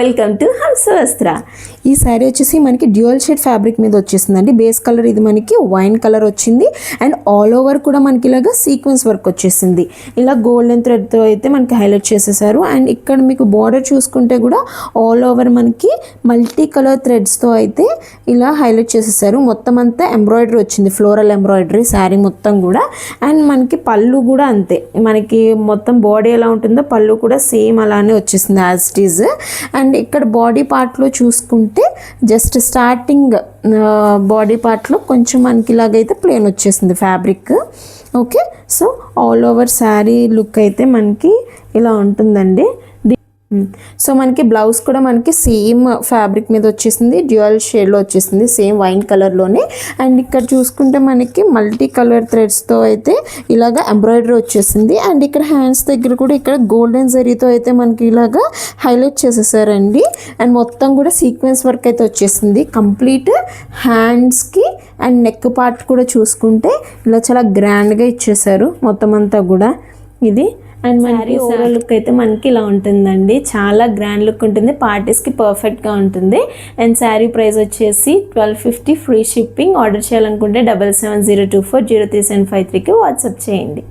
Welcome to హంసవస్త్ర. ఈ శారీ వచ్చేసి మనకి డ్యూయల్ షేడ్ ఫ్యాబ్రిక్ మీద వచ్చేసిందండి. బేస్ కలర్ ఇది మనకి వైన్ కలర్ వచ్చింది అండ్ ఆల్ ఓవర్ కూడా మనకి ఇలాగా సీక్వెన్స్ వర్క్ వచ్చేసింది. ఇలా గోల్డెన్ థ్రెడ్తో అయితే మనకి హైలైట్ చేసేసారు. అండ్ ఇక్కడ మీకు బార్డర్ చూసుకుంటే కూడా ఆల్ ఓవర్ మనకి మల్టీ కలర్ థ్రెడ్స్తో అయితే ఇలా హైలైట్ చేసేసారు. మొత్తం అంతా ఎంబ్రాయిడరీ వచ్చింది, ఫ్లోరల్ ఎంబ్రాయిడరీ శారీ మొత్తం కూడా. అండ్ మనకి పళ్ళు కూడా అంతే, మనకి మొత్తం బాడీ ఎలా ఉంటుందో పళ్ళు కూడా సేమ్ అలానే వచ్చేసింది యాజ్ ఇట్ ఈజ్. అండ్ ఇక్కడ బాడీ పార్ట్లో చూసుకుంటే జస్ట్ స్టార్టింగ్ బాడీ పార్ట్లో కొంచెం మనకి ఇలాగైతే ప్లేన్ వచ్చేసింది fabric. Okay, so all over sari look అయితే మనకి ఇలా ఉంటుందండి. సో మనకి బ్లౌజ్ కూడా మనకి సేమ్ ఫ్యాబ్రిక్ మీద వచ్చేసింది, డ్యూయల్ షేడ్లో వచ్చేసింది, సేమ్ వైన్ కలర్లోనే. అండ్ ఇక్కడ చూసుకుంటే మనకి మల్టీ కలర్ థ్రెడ్స్తో అయితే ఇలాగ ఎంబ్రాయిడరీ వచ్చేసింది. అండ్ ఇక్కడ హ్యాండ్స్ దగ్గర కూడా ఇక్కడ గోల్డెన్ జరీతో అయితే మనకి ఇలాగా హైలైట్ చేసేసారండి. అండ్ మొత్తం కూడా సీక్వెన్స్ వర్క్ అయితే వచ్చేసింది కంప్లీట్ హ్యాండ్స్కి. అండ్ నెక్ పార్ట్ కూడా చూసుకుంటే ఇలా చాలా గ్రాండ్గా ఇచ్చేసారు మొత్తం అంతా కూడా ఇది. అండ్ మనకి ఓవరాల్ లుక్ అయితే మనకి ఇలా ఉంటుందండి, చాలా గ్రాండ్ లుక్ ఉంటుంది, పార్టీస్కి పర్ఫెక్ట్గా ఉంటుంది. అండ్ శారీ ప్రైస్ వచ్చేసి 1250, ఫ్రీ షిప్పింగ్. ఆర్డర్ చేయాలనుకుంటే 7702403753కి వాట్సాప్ చేయండి.